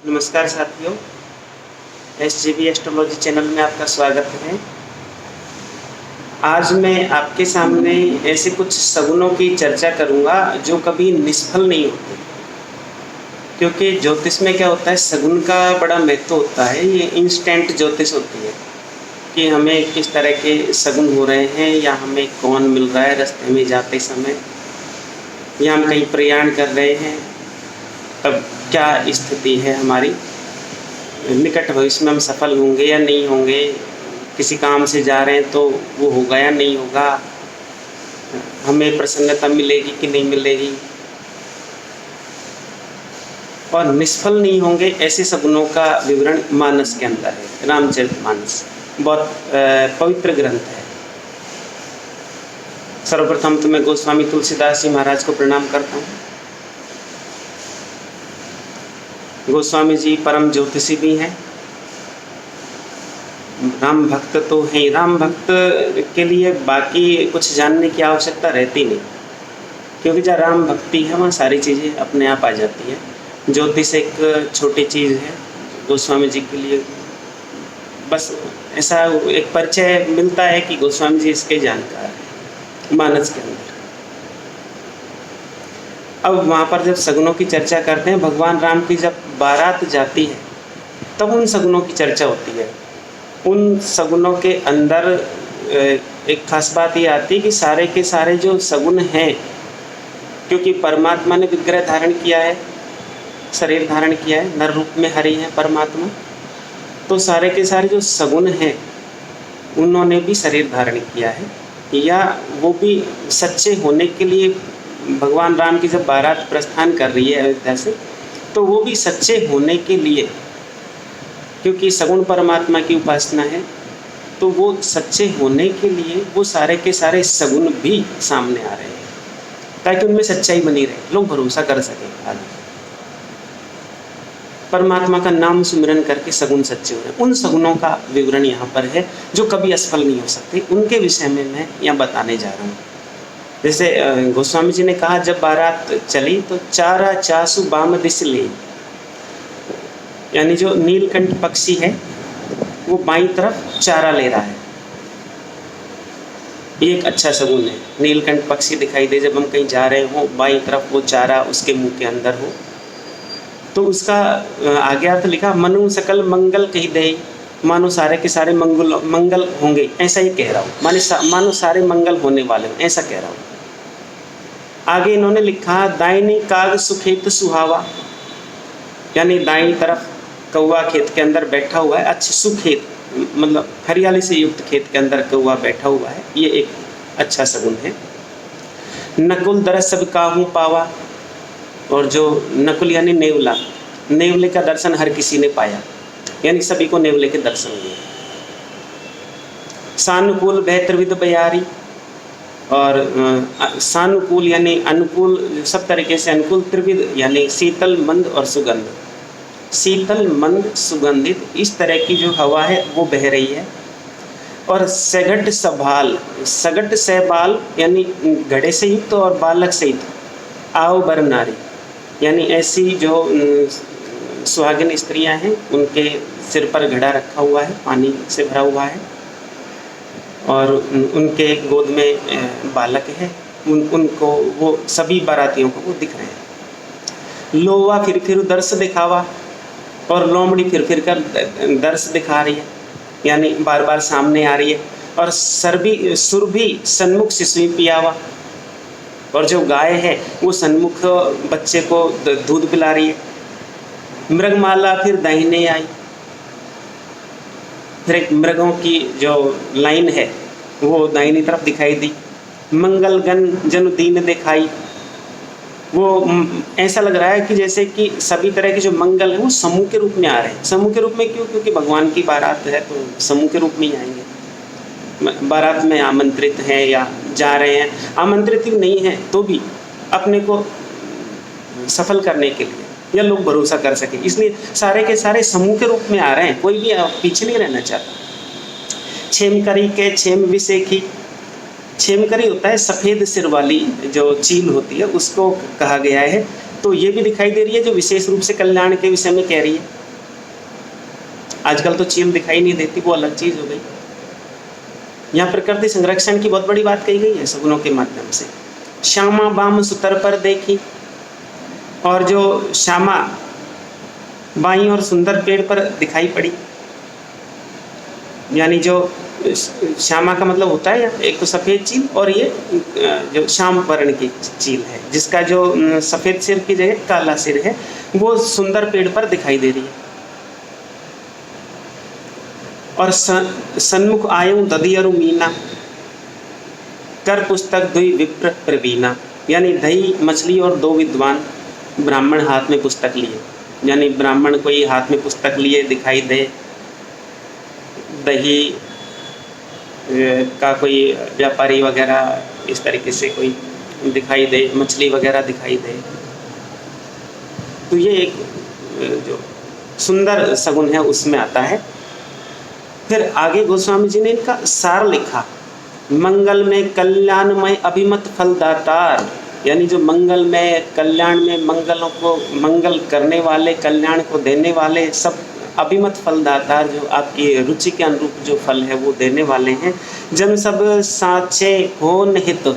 नमस्कार साथियों, SJB astrology channel में आपका स्वागत है। आज मैं आपके सामने ऐसे कुछ शगुनों की चर्चा करूंगा जो कभी निष्फल नहीं होते, क्योंकि ज्योतिष में क्या होता है, शगुन का बड़ा महत्व होता है। ये इंस्टेंट ज्योतिष होती है कि हमें किस तरह के शगुन हो रहे हैं, या हमें कौन मिल रहा है रास्ते में जाते समय, या हम कहीं प्रयाण कर रहे हैं तब क्या स्थिति है हमारी, निकट भविष्य में हम सफल होंगे या नहीं होंगे, किसी काम से जा रहे हैं तो वो होगा या नहीं होगा, हमें प्रसन्नता मिलेगी कि नहीं मिलेगी, और निष्फल नहीं होंगे, ऐसे शगुनों का विवरण मानस के अंदर है। रामचरितमानस बहुत पवित्र ग्रंथ है। सर्वप्रथम तो मैं गोस्वामी तुलसीदास जी महाराज को प्रणाम करता हूँ। गोस्वामी जी परम ज्योतिषी भी हैं, राम भक्त तो हैं। राम भक्त के लिए बाकी कुछ जानने की आवश्यकता रहती नहीं, क्योंकि जहाँ राम भक्ति है वहाँ सारी चीज़ें अपने आप आ जाती है। ज्योतिष एक छोटी चीज़ है गोस्वामी जी के लिए, बस ऐसा एक परिचय मिलता है कि गोस्वामी जी इसके जानकार हैं मानस के अंदर। अब वहाँ पर जब शगुनों की चर्चा करते हैं, भगवान राम की जब बारात जाती है तब उन शगुनों की चर्चा होती है। उन शगुनों के अंदर एक खास बात ये आती है कि सारे के सारे जो शगुन हैं, क्योंकि परमात्मा ने विग्रह धारण किया है, शरीर धारण किया है, नर रूप में हरि हैं परमात्मा, तो सारे के सारे जो शगुन हैं उन्होंने भी शरीर धारण किया है, या वो भी सच्चे होने के लिए भगवान राम की जब बारात प्रस्थान कर रही है अयोध्या से, तो वो भी सच्चे होने के लिए, क्योंकि सगुण परमात्मा की उपासना है, तो वो सच्चे होने के लिए वो सारे के सारे सगुण भी सामने आ रहे हैं, ताकि उनमें सच्चाई बनी रहे, लोग भरोसा कर सकें आगे। परमात्मा का नाम सुमिरन करके सगुण सच्चे हो रहे हैं। उन सगुनों का विवरण यहाँ पर है जो कभी असफल नहीं हो सकते, उनके विषय में मैं यहाँ बताने जा रहा हूँ। जैसे गोस्वामी जी ने कहा, जब बारात चली तो चारा चासु बाम दिस ले, यानी जो नीलकंठ पक्षी है वो बाईं तरफ चारा ले रहा है। ये एक अच्छा शगुन है। नीलकंठ पक्षी दिखाई दे, जब हम कहीं जा रहे हो, बाईं तरफ वो चारा उसके मुंह के अंदर हो, तो उसका आगे अर्थ लिखा, मनु सकल मंगल कही दे, मानो सारे के सारे मंगल होंगे, ऐसा ही कह रहा हूँ, मानो सारे मंगल होने वाले हो, ऐसा कह रहा हूँ। आगे इन्होंने लिखा, दाहिनी काग सुखेत सुहावा, यानी दाईं तरफ कौवा खेत के अंदर बैठा हुआ है, अच्छे सुखेत मतलब हरियाली से युक्त खेत के अंदर कौवा बैठा हुआ है, ये एक अच्छा शगुन है। नकुल दरस सब काहू पावा, और जो नकुल यानी नेवला, नेवले का दर्शन हर किसी ने पाया, यानी सभी को नेवले के दर्शन हुए। सानुकूल बेहतरविद बयारी, और सानुकूल यानी अनुकूल, सब तरीके से अनुकूल, त्रिविध यानी शीतल मंद और सुगंध, शीतल मंद सुगंधित, इस तरह की जो हवा है वो बह रही है। और सगट सबाल, सगट सहबाल यानी घड़े से युक्त और बालक से युक्त, आओ बर नारी, यानी ऐसी जो सुहागिन स्त्रियां हैं उनके सिर पर घड़ा रखा हुआ है, पानी से भरा हुआ है, और उनके गोद में बालक है, उनको वो सभी बारातियों को वो दिख रहे हैं। लोवा फिर दर्श दिखावा, और लोमड़ी फिर कर दर्श दिखा रही है, यानी बार बार सामने आ रही है। और सुर भी सन्मुख शिशु पियावा, और जो गाय है वो सन्मुख बच्चे को दूध पिला रही है। मृगमाला फिर दाहिने आई, फिर एक मृगों की जो लाइन है वो दाहिनी तरफ दिखाई दी। मंगल गण जन दीन दिखाई, वो ऐसा लग रहा है कि जैसे कि सभी तरह के जो मंगल है वो समूह के रूप में आ रहे हैं। समूह के रूप में क्यों? क्योंकि भगवान की बारात है तो समूह के रूप में ही आएंगे। बारात में आमंत्रित हैं या जा रहे हैं, आमंत्रित भी नहीं है तो भी अपने को सफल करने के लिए, या लोग भरोसा कर सके, इसलिए सारे के सारे समूह के रूप में आ रहे हैं, कोई भी पीछे नहीं रहना चाहता। छेमकरी के छेम विसेखी, छेमकरी होता है सफ़ेद सिर वाली जो चील होती है, उसको कहा गया है तो ये भी दिखाई दे रही है जो विशेष रूप से कल्याण के विषय में कह रही है। आजकल तो चील दिखाई नहीं देती, वो अलग चीज हो गई। यहाँ प्रकृति संरक्षण की बहुत बड़ी बात कही गई है सगुनों के माध्यम से। श्यामा बाम सुतर पर देखी, और जो श्यामा बाई और सुंदर पेड़ पर दिखाई पड़ी, यानी जो श्यामा का मतलब होता है एक तो सफेद चील, और ये जो श्याम वर्ण की चील है जिसका जो सफेद सिर की जगह काला सिर है, वो सुंदर पेड़ पर दिखाई दे रही है। और सन्मुख आयु दधियरु मीना, कर पुस्तक दुई विप्र प्रवीणा, यानी दही मछली और दो विद्वान ब्राह्मण हाथ में पुस्तक लिए, यानी ब्राह्मण कोई हाथ में पुस्तक लिए दिखाई दे, दही का कोई व्यापारी वगैरह इस तरीके से कोई दिखाई दे, मछली वगैरह दिखाई दे, तो ये एक जो सुंदर सगुन है उसमें आता है। फिर आगे गोस्वामी जी ने इनका सार लिखा, मंगल में कल्याणमय अभिमत फलदातार, यानी जो मंगल में कल्याण में मंगलों को मंगल करने वाले, कल्याण को देने वाले, सब अभिमत फलदातार जो आपकी रुचि के अनुरूप जो फल है वो देने वाले हैं। जन सब साचे हो निहित,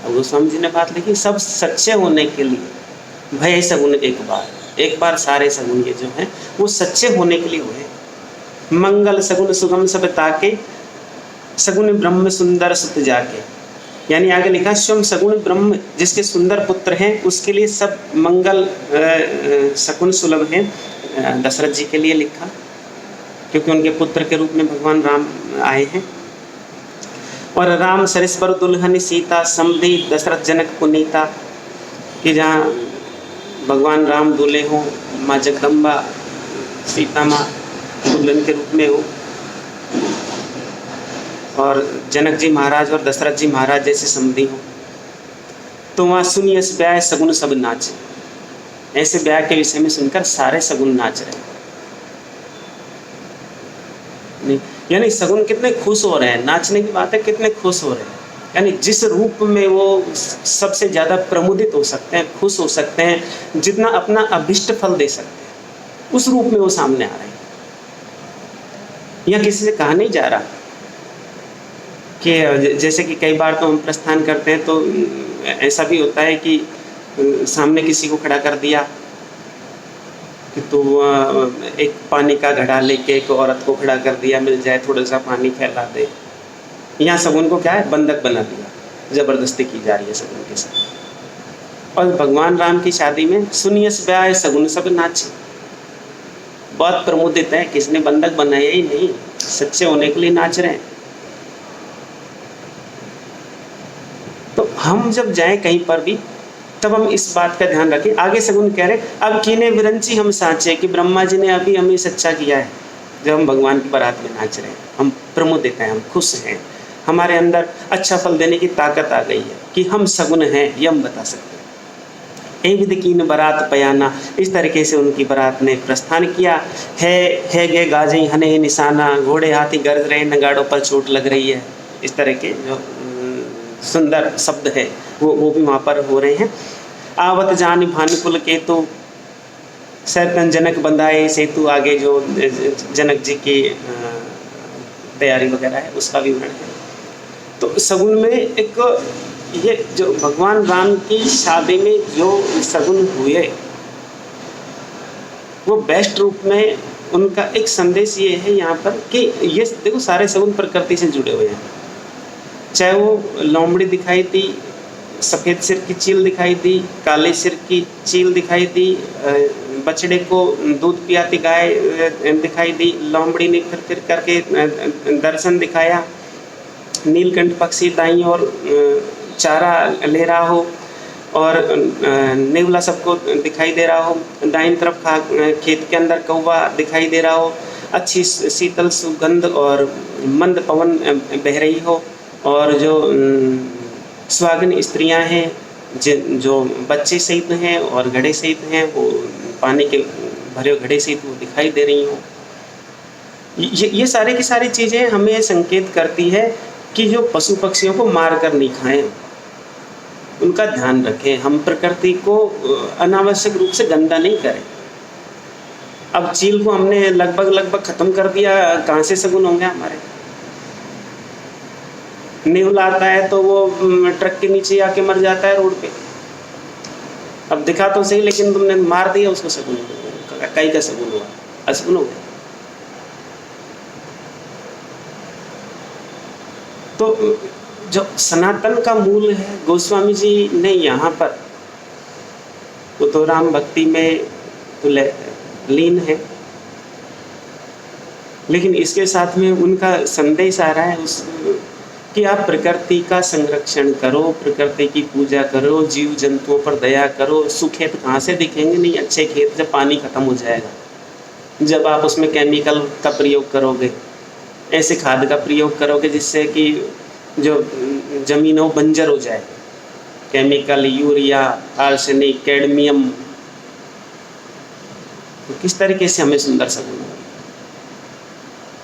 गोस्वामी जी ने बात लिखी, सब सच्चे होने के लिए भय सगुन एक बार सारे सगुन ये जो हैं वो सच्चे होने के लिए हुए। मंगल सगुन सुगम सब ताके, सगुन ब्रह्म सुंदर सुत जाके, यानी आगे लिखा स्वयं सगुन ब्रह्म जिसके सुंदर पुत्र हैं उसके लिए सब मंगल सगुन सुलभ हैं। दशरथ जी के लिए लिखा क्योंकि उनके पुत्र के रूप में भगवान राम आए हैं। और राम सरिस पर दुल्हन सीता समधि दशरथ जनक पुनीता, कि जहाँ भगवान राम दूल्हे हों, माँ जगदम्बा सीता माँ दुल्हन के रूप में हो, और जनक जी महाराज और दशरथ जी महाराज जैसे समधी हो, तो वहाँ सुनिए ब्याह सगुन सब नाच, ऐसे ब्याह के विषय में सुनकर सारे सगुन नाच रहे नहीं, यानी सगुन कितने खुश हो रहे हैं, नाचने की बात है, कितने खुश हो रहे हैं, यानी जिस रूप में वो सबसे ज़्यादा प्रमुदित हो सकते हैं, खुश हो सकते हैं, जितना अपना अभिष्ट फल दे सकते हैं, उस रूप में वो सामने आ रहे हैं। यहाँ किसी से कहा नहीं जा रहा कि जैसे कि कई बार तो हम प्रस्थान करते हैं तो ऐसा भी होता है कि सामने किसी को खड़ा कर दिया कि तो एक पानी का घड़ा लेके एक औरत को खड़ा कर दिया, मिल जाए थोड़ा सा पानी फैला दे। यहाँ सगुन को क्या है, बंधक बना दिया, जबरदस्ती की जा रही है सगुन के साथ। और भगवान राम की शादी में सुनियस ब्याह सगुन सब नाचे, बहुत प्रमुदित है, किसने बंधक बनाया ही नहीं, सच्चे होने के लिए नाच रहे हैं। तो हम जब जाएं कहीं पर भी तब हम इस बात का ध्यान रखें। आगे सगुन कह रहे अब कीने विरंची हम साचे, कि ब्रह्मा जी ने अभी हमें सच्चा किया है जब हम भगवान की बारात में नाच रहे हैं, हम प्रमुदित हैं, हम खुश हैं, हमारे अंदर अच्छा फल देने की ताकत आ गई है कि हम सगुन हैं, ये हम बता सकते हैं। ए विधि कीन बारात पयाना, इस तरीके से उनकी बारात ने प्रस्थान किया है गे गाजे हने निशाना, घोड़े हाथी गरज रहे, नगाड़ों पर चोट लग रही है, इस तरह के जो सुंदर शब्द है वो भी वहाँ पर हो रहे हैं। आवत जान भानुकुल केतु, सैतन जनक बंधाए सेतु, आगे जो जनक जी की तैयारी वगैरह है उसका विवरण है। तो सगुन में एक ये जो भगवान राम की शादी में जो सगुन हुए वो बेस्ट रूप में उनका एक संदेश ये है यहाँ पर कि ये देखो सारे सगुन प्रकृति से जुड़े हुए हैं, चाहे वो लोमड़ी दिखाई दी, सफ़ेद सिर की चील दिखाई दी, काले सिर की चील दिखाई दी, बछड़े को दूध पियाती गाय दिखाई दी, लोमड़ी ने फिर करके दर्शन दिखाया, नीलकंठ पक्षी दाई और चारा ले रहा हो और नेवला सबको दिखाई दे रहा हो, दाईं तरफ खेत के अंदर कौवा दिखाई दे रहा हो, अच्छी शीतल सुगंध और मंद पवन बह रही हो, और जो सुहागिन स्त्रियां हैं जो बच्चे सहित हैं और घड़े सहित हैं, वो पानी के भरे घड़े सहित वो दिखाई दे रही हों। ये सारे की सारी चीज़ें हमें संकेत करती है कि जो पशु पक्षियों को मार कर नहीं खाएं, उन उनका ध्यान रखें, हम प्रकृति को अनावश्यक रूप से गंदा नहीं करें। अब चील को हमने लगभग खत्म कर दिया, कहाँ से सगुन होंगे हमारे? नेवला आता है तो वो ट्रक के नीचे आके मर जाता है रोड पे। अब दिखा तो सही, लेकिन तुमने मार दिया उसको, सगुन कई का सगुन हुआ, असगुन हो गया। तो जो सनातन का मूल है, गोस्वामी जी ने यहाँ पर वो तो राम भक्ति में लीन है, लेकिन इसके साथ में उनका संदेश आ रहा है उस कि आप प्रकृति का संरक्षण करो, प्रकृति की पूजा करो, जीव जंतुओं पर दया करो। सुखेत कहाँ से दिखेंगे? नहीं अच्छे खेत जब पानी खत्म हो जाएगा, जब आप उसमें केमिकल का प्रयोग करोगे, ऐसे खाद का प्रयोग करोगे जिससे कि जो जमीन हो बंजर हो जाए, केमिकल, यूरिया, आर्सेनिक, कैडमियम, तो किस तरीके से हमें सुंदर सगुन हो?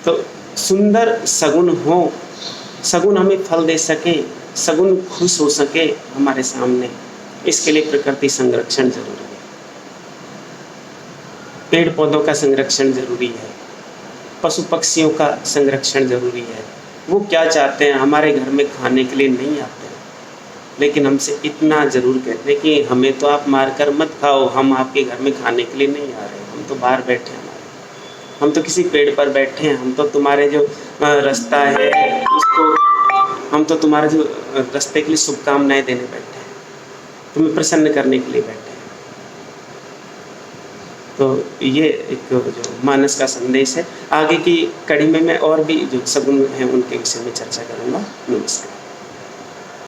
तो सुंदर सगुन हो, सगुन हमें फल दे सके, सगुन खुश हो सके हमारे सामने, इसके लिए प्रकृति संरक्षण जरूरी है। पेड़ पौधों का संरक्षण जरूरी है, पशु पक्षियों का संरक्षण जरूरी है। वो क्या चाहते हैं? हमारे घर में खाने के लिए नहीं आते हैं, लेकिन हमसे इतना जरूर कहते हैं कि हमें तो आप मारकर मत खाओ, हम आपके घर में खाने के लिए नहीं आ रहे, हम तो बाहर बैठे हैं, हम तो किसी पेड़ पर बैठे हैं, हम तो तुम्हारे जो रास्ता है उसको, हम तो तुम्हारे जो रास्ते के लिए शुभकामनाएं देने बैठे हैं, तुम्हें प्रसन्न करने के लिए बैठे हैं। तो ये एक जो मानस का संदेश है। आगे की कड़ी में मैं और भी जो सगुन हैं उनके विषय में चर्चा करूँगा। नमस्कार।